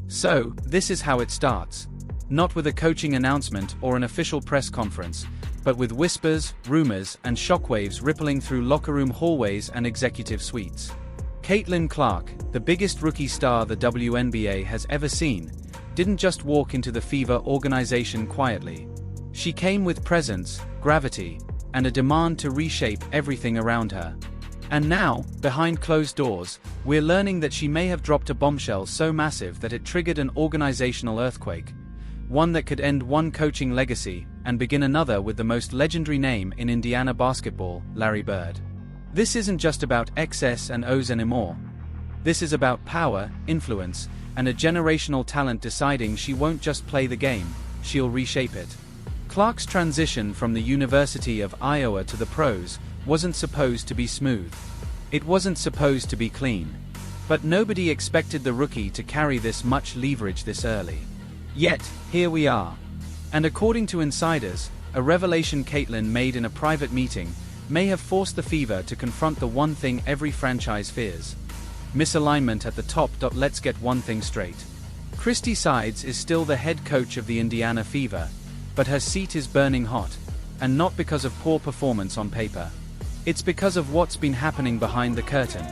So, this is how it starts. Not with a coaching announcement or an official press conference, but with whispers, rumors, and shockwaves rippling through locker room hallways and executive suites. Caitlin Clark, the biggest rookie star the WNBA has ever seen, didn't just walk into the Fever organization quietly. She came with presence, gravity, and a demand to reshape everything around her. And now, behind closed doors, we're learning that she may have dropped a bombshell so massive that it triggered an organizational earthquake. One that could end one coaching legacy and begin another with the most legendary name in Indiana basketball, Larry Bird. This isn't just about X's and O's anymore. This is about power, influence, and a generational talent deciding she won't just play the game, she'll reshape it. Clark's transition from the University of Iowa to the pros wasn't supposed to be smooth. It wasn't supposed to be clean. But nobody expected the rookie to carry this much leverage this early. Yet, here we are. And according to insiders, a revelation Caitlin made in a private meeting may have forced the Fever to confront the one thing every franchise fears: misalignment at the top. Let's get one thing straight. Christy Sides is still the head coach of the Indiana Fever, but her seat is burning hot, and not because of poor performance on paper. It's because of what's been happening behind the curtain.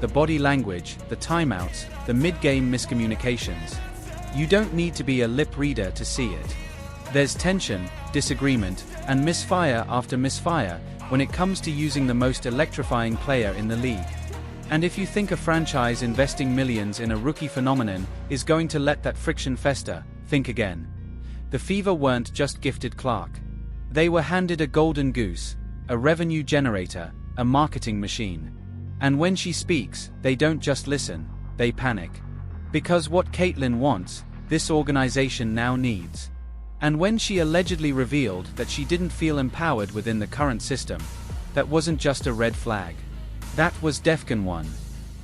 The body language, the timeouts, the mid-game miscommunications. You don't need to be a lip reader to see it. There's tension, disagreement, and misfire after misfire when it comes to using the most electrifying player in the league. And if you think a franchise investing millions in a rookie phenomenon is going to let that friction fester, think again. The Fever weren't just gifted Clark. They were handed a golden goose, a revenue generator, a marketing machine. And when she speaks, they don't just listen, they panic. Because what Caitlin wants, this organization now needs. And when she allegedly revealed that she didn't feel empowered within the current system, that wasn't just a red flag. That was DEFCON 1.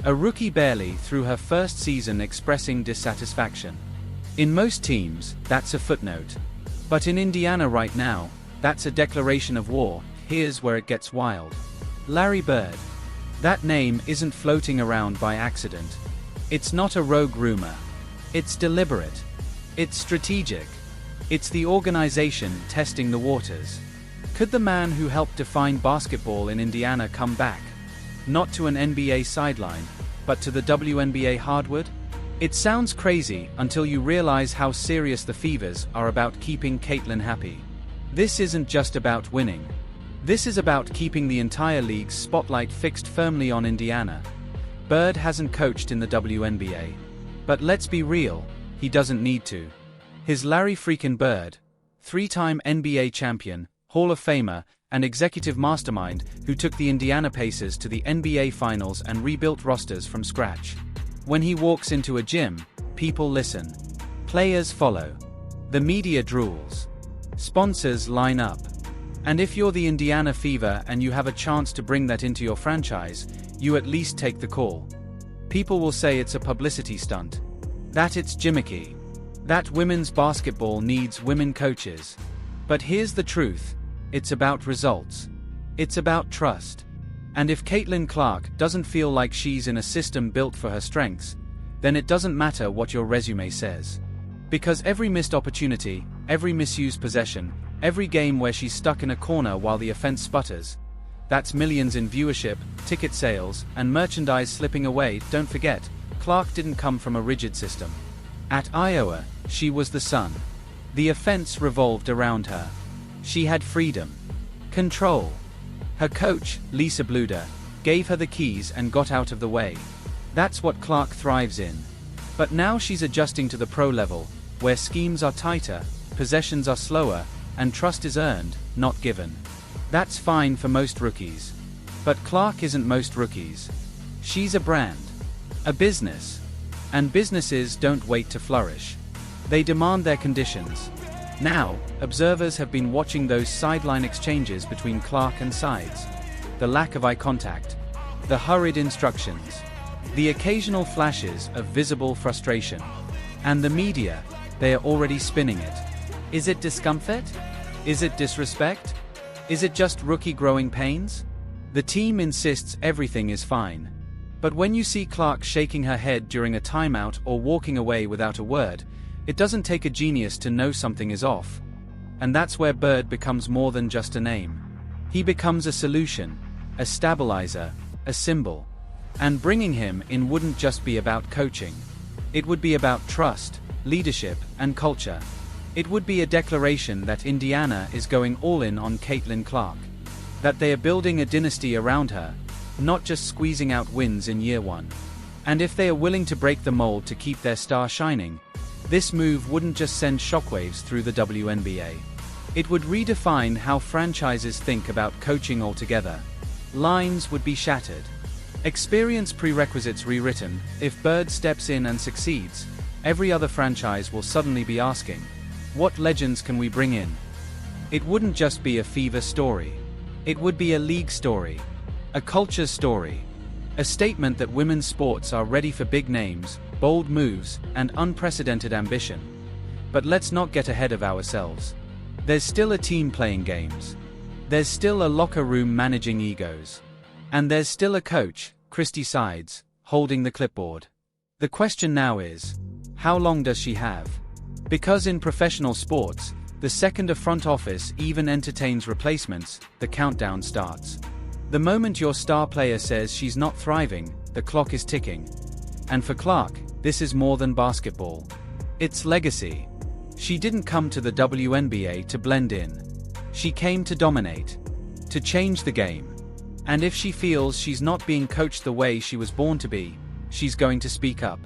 A rookie barely through her first season expressing dissatisfaction. In most teams, that's a footnote. But in Indiana right now, that's a declaration of war. Here's where it gets wild. Larry Bird. That name isn't floating around by accident. It's not a rogue rumor. It's deliberate. It's strategic. It's the organization testing the waters. Could the man who helped define basketball in Indiana come back? Not to an NBA sideline, but to the WNBA hardwood? It sounds crazy until you realize how serious the Fevers are about keeping Caitlin happy. This isn't just about winning. This is about keeping the entire league's spotlight fixed firmly on Indiana. Bird hasn't coached in the WNBA. But let's be real, he doesn't need to. His Larry freaking Bird, three-time NBA champion, Hall of Famer, and executive mastermind who took the Indiana Pacers to the NBA Finals and rebuilt rosters from scratch. When he walks into a gym, people listen. Players follow. The media drools. Sponsors line up. And if you're the Indiana Fever and you have a chance to bring that into your franchise, you at least take the call. People will say it's a publicity stunt. That it's gimmicky. That women's basketball needs women coaches. But here's the truth. It's about results. It's about trust. And if Caitlin Clark doesn't feel like she's in a system built for her strengths, then it doesn't matter what your resume says. Because every missed opportunity, every misused possession, every game where she's stuck in a corner while the offense sputters, that's millions in viewership, ticket sales, and merchandise slipping away. Don't forget, Clark didn't come from a rigid system. At Iowa, she was the sun. The offense revolved around her. She had freedom. Control. Her coach, Lisa Bluder, gave her the keys and got out of the way. That's what Clark thrives in. But now she's adjusting to the pro level, where schemes are tighter, possessions are slower, and trust is earned, not given. That's fine for most rookies. But Clark isn't most rookies. She's a brand. A business. And businesses don't wait to flourish. They demand their conditions. Now, observers have been watching those sideline exchanges between Clark and Sides. The lack of eye contact. The hurried instructions. The occasional flashes of visible frustration. And the media, they are already spinning it. Is it discomfort? Is it disrespect? Is it just rookie growing pains? The team insists everything is fine. But when you see Clark shaking her head during a timeout or walking away without a word, it doesn't take a genius to know something is off. And that's where Bird becomes more than just a name. He becomes a solution, a stabilizer, a symbol. And bringing him in wouldn't just be about coaching. It would be about trust, leadership, and culture. It would be a declaration that Indiana is going all in on Caitlin Clark. That they are building a dynasty around her, not just squeezing out wins in year one. And if they are willing to break the mold to keep their star shining, this move wouldn't just send shockwaves through the WNBA. It would redefine how franchises think about coaching altogether. Lines would be shattered. Experience prerequisites rewritten. If Bird steps in and succeeds, every other franchise will suddenly be asking, what legends can we bring in? It wouldn't just be a Fever story. It would be a league story. A culture story. A statement that women's sports are ready for big names, bold moves, and unprecedented ambition. But let's not get ahead of ourselves. There's still a team playing games. There's still a locker room managing egos. And there's still a coach, Christy Sides, holding the clipboard. The question now is, how long does she have? Because in professional sports, the second a front office even entertains replacements, the countdown starts. The moment your star player says she's not thriving, the clock is ticking. And for Clark, this is more than basketball. It's legacy. She didn't come to the WNBA to blend in. She came to dominate. To change the game. And if she feels she's not being coached the way she was born to be, she's going to speak up.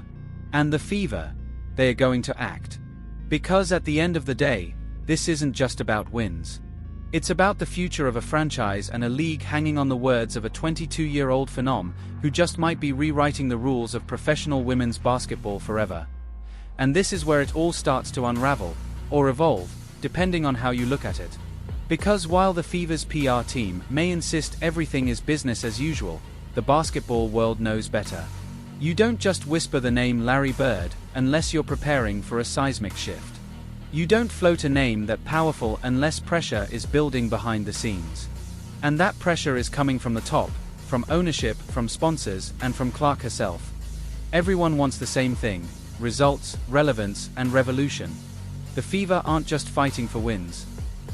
And the Fever, they are going to act. Because at the end of the day, this isn't just about wins. It's about the future of a franchise and a league hanging on the words of a 22-year-old phenom who just might be rewriting the rules of professional women's basketball forever. And this is where it all starts to unravel, or evolve, depending on how you look at it. Because while the Fever's PR team may insist everything is business as usual, the basketball world knows better. You don't just whisper the name Larry Bird unless you're preparing for a seismic shift. You don't float a name that powerful unless pressure is building behind the scenes. And that pressure is coming from the top, from ownership, from sponsors, and from Clark herself. Everyone wants the same thing: results, relevance, and revolution. The Fever aren't just fighting for wins.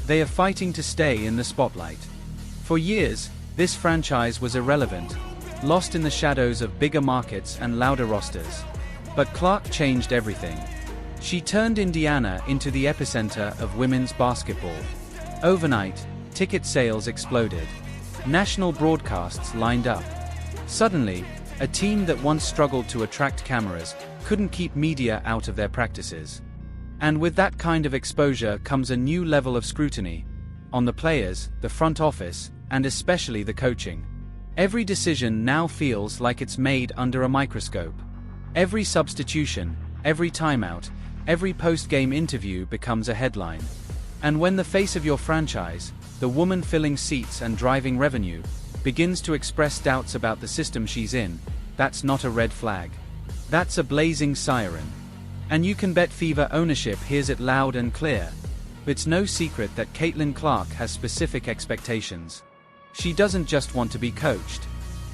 They are fighting to stay in the spotlight. For years, this franchise was irrelevant, lost in the shadows of bigger markets and louder rosters. But Clark changed everything. She turned Indiana into the epicenter of women's basketball. Overnight, ticket sales exploded. National broadcasts lined up. Suddenly, a team that once struggled to attract cameras couldn't keep media out of their practices. And with that kind of exposure comes a new level of scrutiny. On the players, the front office, and especially the coaching. Every decision now feels like it's made under a microscope. Every substitution, every timeout, every post-game interview becomes a headline. And when the face of your franchise, the woman filling seats and driving revenue, begins to express doubts about the system she's in, that's not a red flag. That's a blazing siren. And you can bet Fever ownership hears it loud and clear. It's no secret that Caitlin Clark has specific expectations. She doesn't just want to be coached.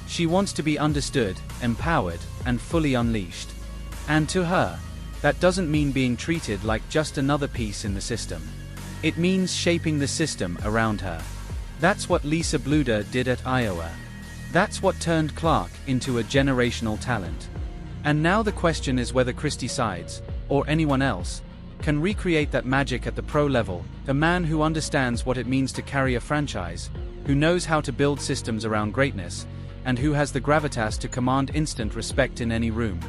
She wants to be understood, empowered, and fully unleashed. And to her, that doesn't mean being treated like just another piece in the system. It means shaping the system around her. That's what Lisa Bluder did at Iowa. That's what turned Clark into a generational talent. And now the question is whether Christy Sides, or anyone else, can recreate that magic at the pro level, a man who understands what it means to carry a franchise, who knows how to build systems around greatness, and who has the gravitas to command instant respect in any room.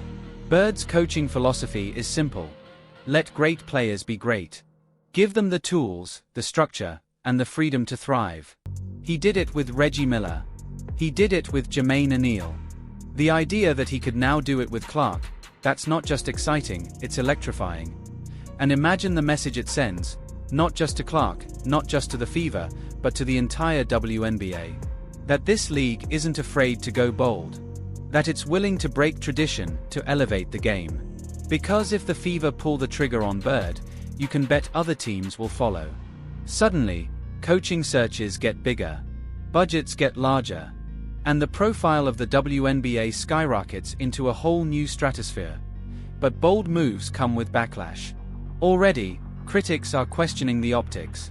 Bird's coaching philosophy is simple. Let great players be great. Give them the tools, the structure, and the freedom to thrive. He did it with Reggie Miller. He did it with Jermaine O'Neal. The idea that he could now do it with Clark, that's not just exciting, it's electrifying. And imagine the message it sends, not just to Clark, not just to the Fever, but to the entire WNBA. That this league isn't afraid to go bold. That it's willing to break tradition to elevate the game. Because if the Fever pull the trigger on Bird, you can bet other teams will follow. Suddenly, coaching searches get bigger. Budgets get larger. And the profile of the WNBA skyrockets into a whole new stratosphere. But bold moves come with backlash. Already, critics are questioning the optics.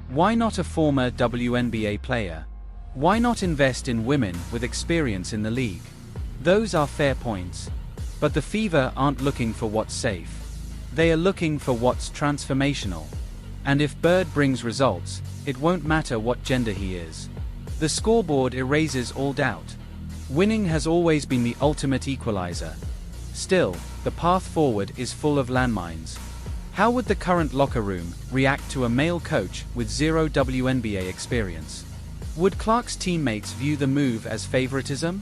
Why not a former WNBA player? Why not invest in women with experience in the league? Those are fair points. But the Fever aren't looking for what's safe. They are looking for what's transformational. And if Bird brings results, it won't matter what gender he is. The scoreboard erases all doubt. Winning has always been the ultimate equalizer. Still, the path forward is full of landmines. How would the current locker room react to a male coach with zero WNBA experience? Would Clark's teammates view the move as favoritism?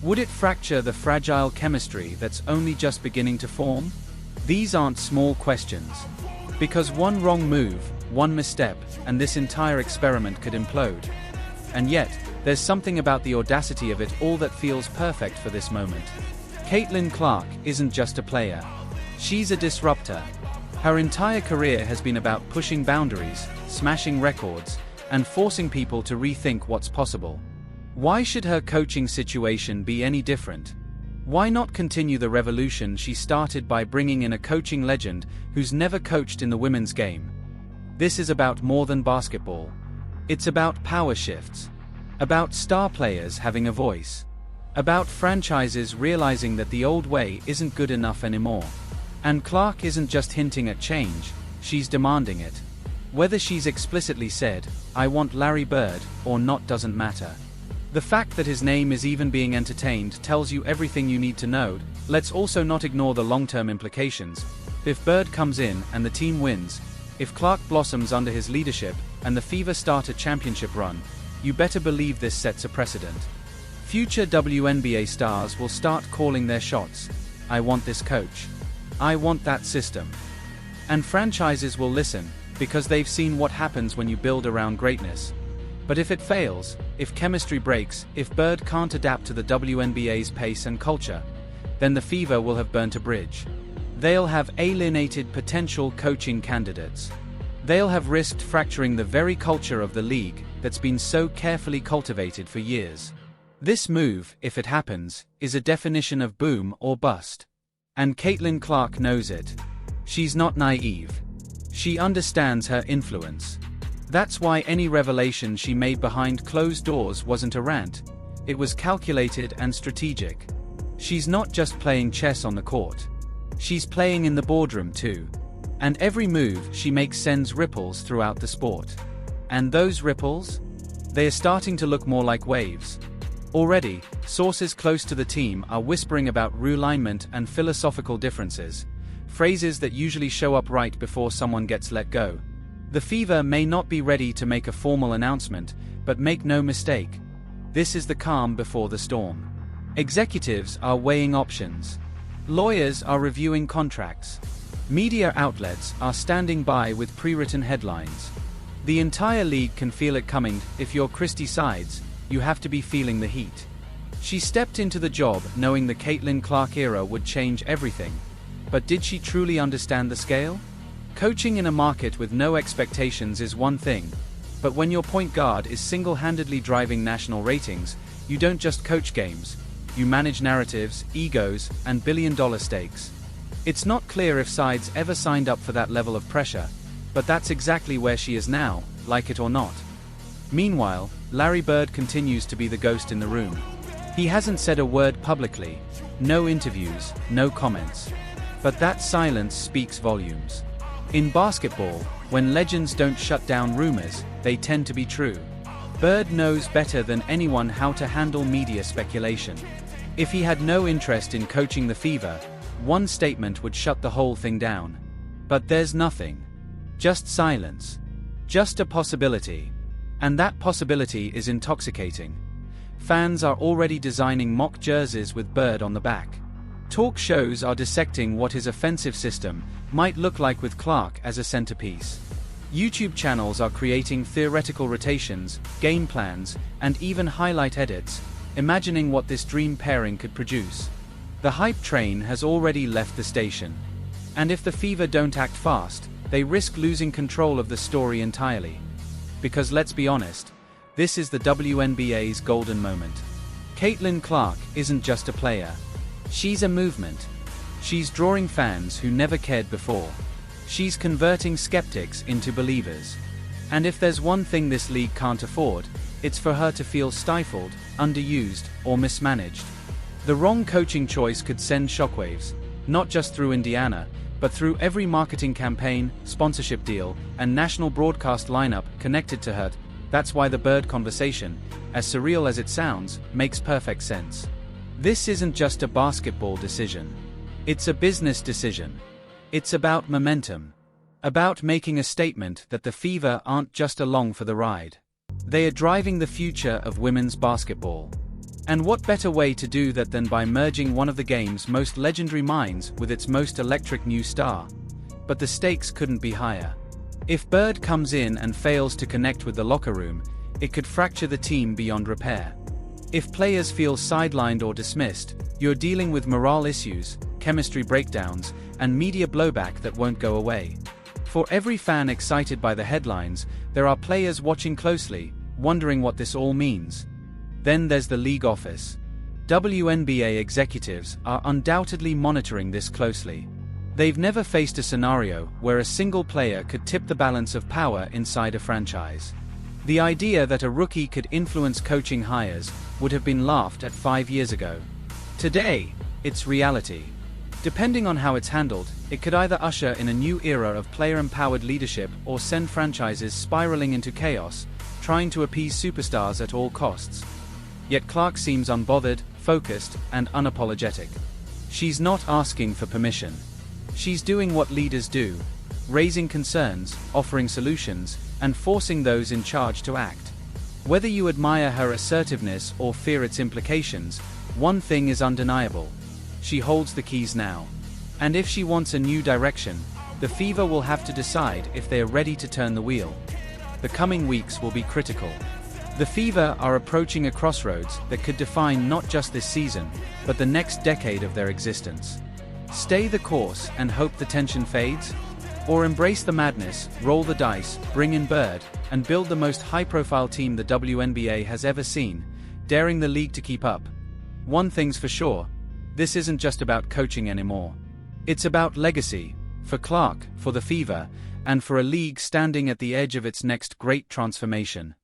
Would it fracture the fragile chemistry that's only just beginning to form? These aren't small questions. Because one wrong move, one misstep, and this entire experiment could implode. And yet, there's something about the audacity of it all that feels perfect for this moment. Caitlin Clark isn't just a player. She's a disruptor. Her entire career has been about pushing boundaries, smashing records, and forcing people to rethink what's possible. Why should her coaching situation be any different? Why not continue the revolution she started by bringing in a coaching legend who's never coached in the women's game? This is about more than basketball. It's about power shifts. About star players having a voice. About franchises realizing that the old way isn't good enough anymore. And Clark isn't just hinting at change, she's demanding it. Whether she's explicitly said, "I want Larry Bird," or not doesn't matter. The fact that his name is even being entertained tells you everything you need to know. Let's also not ignore the long-term implications. If Bird comes in and the team wins, if Clark blossoms under his leadership, and the Fever start a championship run, you better believe this sets a precedent. Future WNBA stars will start calling their shots. I want this coach. I want that system. And franchises will listen, because they've seen what happens when you build around greatness. But if it fails, if chemistry breaks, if Bird can't adapt to the WNBA's pace and culture, then the Fever will have burnt a bridge. They'll have alienated potential coaching candidates. They'll have risked fracturing the very culture of the league that's been so carefully cultivated for years. This move, if it happens, is a definition of boom or bust. And Caitlin Clark knows it. She's not naive. She understands her influence. That's why any revelation she made behind closed doors wasn't a rant. It was calculated and strategic. She's not just playing chess on the court. She's playing in the boardroom too. And every move she makes sends ripples throughout the sport. And those ripples? They are starting to look more like waves. Already, sources close to the team are whispering about realignment and philosophical differences, phrases that usually show up right before someone gets let go. The Fever may not be ready to make a formal announcement, but make no mistake. This is the calm before the storm. Executives are weighing options. Lawyers are reviewing contracts. Media outlets are standing by with pre-written headlines. The entire league can feel it coming. If you're Christie Sides, you have to be feeling the heat. She stepped into the job knowing the Caitlin Clark era would change everything. But did she truly understand the scale? Coaching in a market with no expectations is one thing, but when your point guard is single-handedly driving national ratings, you don't just coach games, you manage narratives, egos, and billion-dollar stakes. It's not clear if Sides ever signed up for that level of pressure, but that's exactly where she is now, like it or not. Meanwhile, Larry Bird continues to be the ghost in the room. He hasn't said a word publicly, no interviews, no comments. But that silence speaks volumes. In basketball, when legends don't shut down rumors, they tend to be true. Bird knows better than anyone how to handle media speculation. If he had no interest in coaching the Fever, one statement would shut the whole thing down. But there's nothing. Just silence. Just a possibility. And that possibility is intoxicating. Fans are already designing mock jerseys with Bird on the back. Talk shows are dissecting what his offensive system might look like with Clark as a centerpiece. YouTube channels are creating theoretical rotations, game plans, and even highlight edits, imagining what this dream pairing could produce. The hype train has already left the station. And if the Fever don't act fast, they risk losing control of the story entirely. Because let's be honest, this is the WNBA's golden moment. Caitlin Clark isn't just a player. She's a movement. She's drawing fans who never cared before. She's converting skeptics into believers. And if there's one thing this league can't afford, it's for her to feel stifled, underused, or mismanaged. The wrong coaching choice could send shockwaves, not just through Indiana, but through every marketing campaign, sponsorship deal, and national broadcast lineup connected to her. That's why the Bird conversation, as surreal as it sounds, makes perfect sense. This isn't just a basketball decision. It's a business decision. It's about momentum. About making a statement that the Fever aren't just along for the ride. They are driving the future of women's basketball. And what better way to do that than by merging one of the game's most legendary minds with its most electric new star? But the stakes couldn't be higher. If Bird comes in and fails to connect with the locker room, it could fracture the team beyond repair. If players feel sidelined or dismissed, you're dealing with morale issues, chemistry breakdowns, and media blowback that won't go away. For every fan excited by the headlines, there are players watching closely, wondering what this all means. Then there's the league office. WNBA executives are undoubtedly monitoring this closely. They've never faced a scenario where a single player could tip the balance of power inside a franchise. The idea that a rookie could influence coaching hires would have been laughed at 5 years ago. Today, it's reality. Depending on how it's handled, it could either usher in a new era of player-empowered leadership or send franchises spiraling into chaos, trying to appease superstars at all costs. Yet Clark seems unbothered, focused, and unapologetic. She's not asking for permission. She's doing what leaders do, raising concerns, offering solutions, and forcing those in charge to act. Whether you admire her assertiveness or fear its implications, one thing is undeniable. She holds the keys now. And if she wants a new direction, the Fever will have to decide if they are ready to turn the wheel. The coming weeks will be critical. The Fever are approaching a crossroads that could define not just this season, but the next decade of their existence. Stay the course and hope the tension fades? Or embrace the madness, roll the dice, bring in Bird, and build the most high-profile team the WNBA has ever seen, daring the league to keep up? One thing's for sure, this isn't just about coaching anymore. It's about legacy, for Clark, for the Fever, and for a league standing at the edge of its next great transformation.